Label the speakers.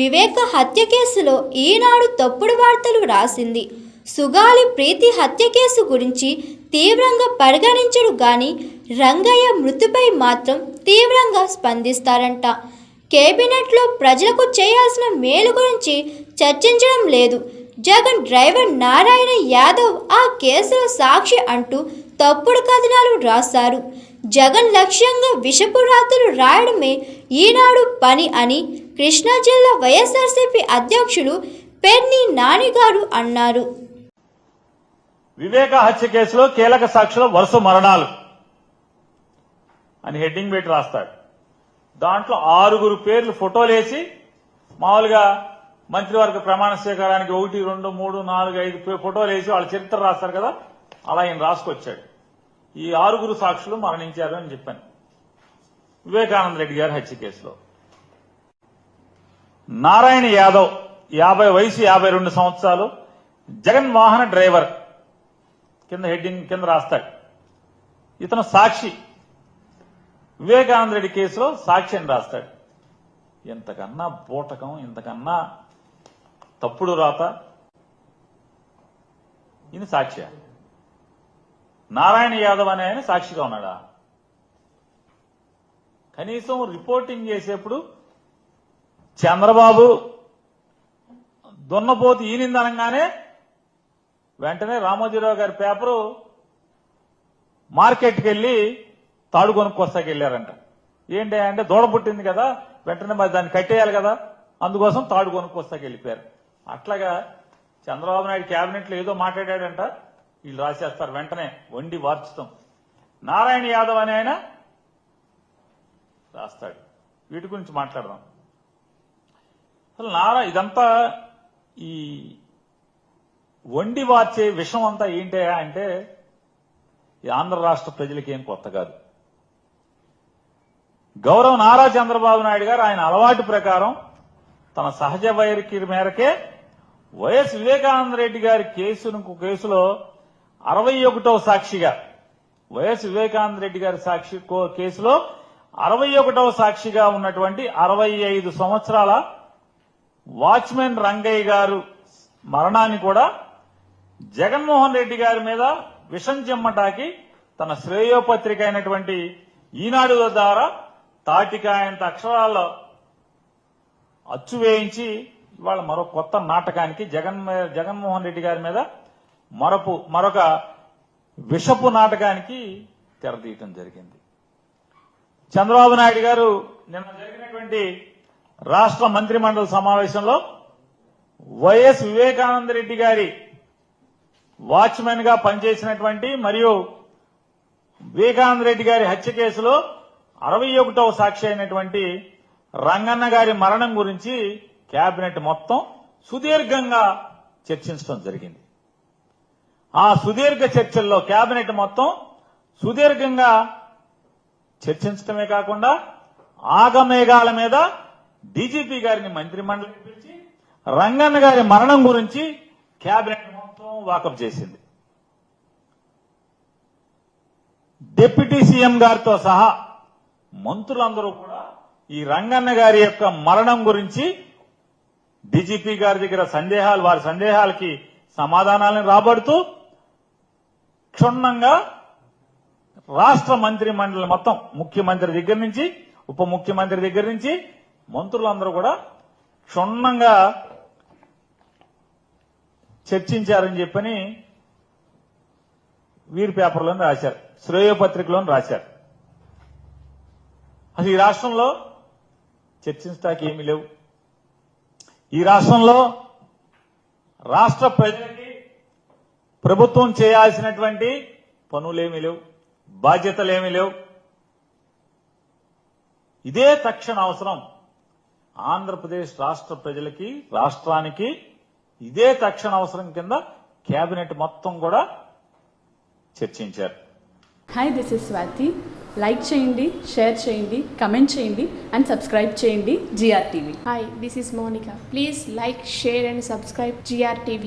Speaker 1: వివేక హత్య కేసులో ఈనాడు తప్పుడు వార్తలు రాసింది. సుగాలి ప్రీతి హత్య కేసు గురించి తీవ్రంగా పరిగణించడు గాని రంగయ్య మృతిపై మాత్రం తీవ్రంగా స్పందిస్తారంట. కేబినెట్లో ప్రజలకు చేయాల్సిన మేలు గురించి చర్చించడం లేదు. జగన్ డ్రైవర్ నారాయణ యాదవ్ ఆ కేసులో సాక్షి అంటూ తప్పుడు కథనాలు రాశారు. జగన్ లక్ష్యంగా విషపు రాతలు రాయడమే ఈనాడు పని అని కృష్ణా జిల్లా వైఎస్ఆర్సీపీ అధ్యక్షులు పెర్ని నానిగారు అన్నారు.
Speaker 2: వివేక హత్య కేసులో కీలక సాక్షుల వరుస మరణాలు అని హెడ్డింగ్ పెట్టి రాస్తాడు. దాంట్లో 6 పేర్లు ఫోటోలేసి మామూలుగా మంత్రివర్గ ప్రమాణ స్వీకారానికి 1, 2, 3, 4, 5 ఫోటోలు వేసి వాళ్ళ చరిత్ర రాస్తారు కదా, అలా ఈయన రాసుకొచ్చాడు. ఈ 6 సాక్షులు మరణించారు అని చెప్పాను. వివేకానంద రెడ్డి గారి హత్య కేసులో నారాయణ యాదవ్ 50 వయసు 52 సంవత్సరాలు, జగన్ వాహన డ్రైవర్ కింద హెడ్డింగ్ కింద రాస్తాడు. ఇతను సాక్షి, వివేకానంద రెడ్డి కేసులో సాక్షి అని రాస్తాడు. ఇంతకన్నా బూటకం, ఇంతకన్నా తప్పుడు రాత. ఇది సాక్షి. నారాయణ యాదవ్ అనే ఆయన సాక్షిగా ఉన్నాడా? కనీసం రిపోర్టింగ్ చేసేప్పుడు చంద్రబాబు దున్నపోతు ఈనిందనగానే వెంటనే రామోజీరావు గారి పేపరు మార్కెట్కి వెళ్లి తాడు కొనుక్కొస్తాకి వెళ్ళారంట. ఏంటి అంటే దూడ పుట్టింది కదా, వెంటనే మరి దాన్ని కట్టేయాలి కదా, అందుకోసం తాడు కొనుక్కొస్తాకి వెళ్ళిపోయారు. అట్లాగా చంద్రబాబు నాయుడు కేబినెట్ లో ఏదో మాట్లాడాడంట, వీళ్ళు రాసేస్తారు వెంటనే వండి వార్చుతాం. నారాయణ యాదవ్ అనే ఆయన రాస్తాడు. వీటి గురించి మాట్లాడదాం. అసలు ఇదంతా ఈ వండి వార్చే విషయం అంతా ఏంటయా అంటే ఈ ఆంధ్ర రాష్ట్ర ప్రజలకి ఏం కొత్త కాదు. గౌరవ నారా చంద్రబాబు నాయుడు గారు ఆయన అలవాటు ప్రకారం తన సహజ వైఖరి మేరకే వైఎస్ వివేకానంద రెడ్డి గారి కేసులో 61వ సాక్షిగా, వైఎస్ వివేకానంద రెడ్డి గారి కేసులో 61వ సాక్షిగా ఉన్నటువంటి 65 సంవత్సరాల వాచ్మెన్ రంగయ్య గారు మరణాన్ని కూడా జగన్మోహన్ రెడ్డి గారి మీద విషం చెమ్మటాకి తన శ్రేయోపత్రిక అయినటువంటి ఈనాడు ద్వారా తాటికాయంత అక్షరాల్లో అచ్చు వేయించి ఇవాళ మరో కొత్త నాటకానికి జగన్మోహన్ రెడ్డి గారి మీద మరొక విషపు నాటకానికి తెరదీయటం జరిగింది. చంద్రబాబు నాయుడు గారు నిన్న జరిగినటువంటి రాష్ట్ర మంత్రిమండలి సమావేశంలో వైఎస్ వివేకానంద రెడ్డి గారి వాచ్మెన్ గా పనిచేసినటువంటి మరియు వివేకానంద రెడ్డి గారి హత్య కేసులో 61వ సాక్షి అయినటువంటి రంగన్న గారి మరణం గురించి కేబినెట్ మొత్తం సుదీర్ఘంగా చర్చించడం జరిగింది. ఆ సుదీర్ఘ చర్చల్లో కేబినెట్ మొత్తం సుదీర్ఘంగా చర్చించడమే కాకుండా ఆగమేఘాల మీద డీజీపీ గారిని మంత్రిమండలికి పిలిచి రంగన్న గారి మరణం గురించి కేబినెట్ మొత్తం వాకప్ చేసింది. డిప్యూటీ సీఎం గారితో సహా మంత్రులందరూ కూడా ఈ రంగన్న గారి యొక్క మరణం గురించి డీజీపీ గారి దగ్గర వారి సందేహాలకి సమాధానాలను రాబడుతూ క్షుణ్ణంగా రాష్ట్ర మంత్రి మండలి మొత్తం ముఖ్యమంత్రి దగ్గర నుంచి ఉప ముఖ్యమంత్రి దగ్గర నుంచి మంత్రులందరూ కూడా క్షుణ్ణంగా చర్చించారని చెప్పని వీరి పేపర్లోనే రాశారు, శ్రేయోపత్రికలోని రాశారు. అసలు ఈ రాష్ట్రంలో చర్చించడానికి ఏమీ లేవు. ఈ రాష్ట్రంలో రాష్ట్ర ప్రజలకి ప్రభుత్వం చేయాల్సినటువంటి పనులేమీ లేవు, బాధ్యతలేమీ లేవు. ఇదే తక్షణ అవసరం ఆంధ్రప్రదేశ్ రాష్ట్ర ప్రజలకి, రాష్ట్రానికి ఇదే తక్షణ అవసరం కింద కేబినెట్ మొత్తం కూడా చర్చించారు.
Speaker 3: Hi, this is Swathi. Like చేయండి, షేర్ చేయండి, కమెంట్ చేయండి అండ్ సబ్స్క్రైబ్ చేయండి GR TV.
Speaker 4: Hi, this is Monica. Please like, share and subscribe GR TV.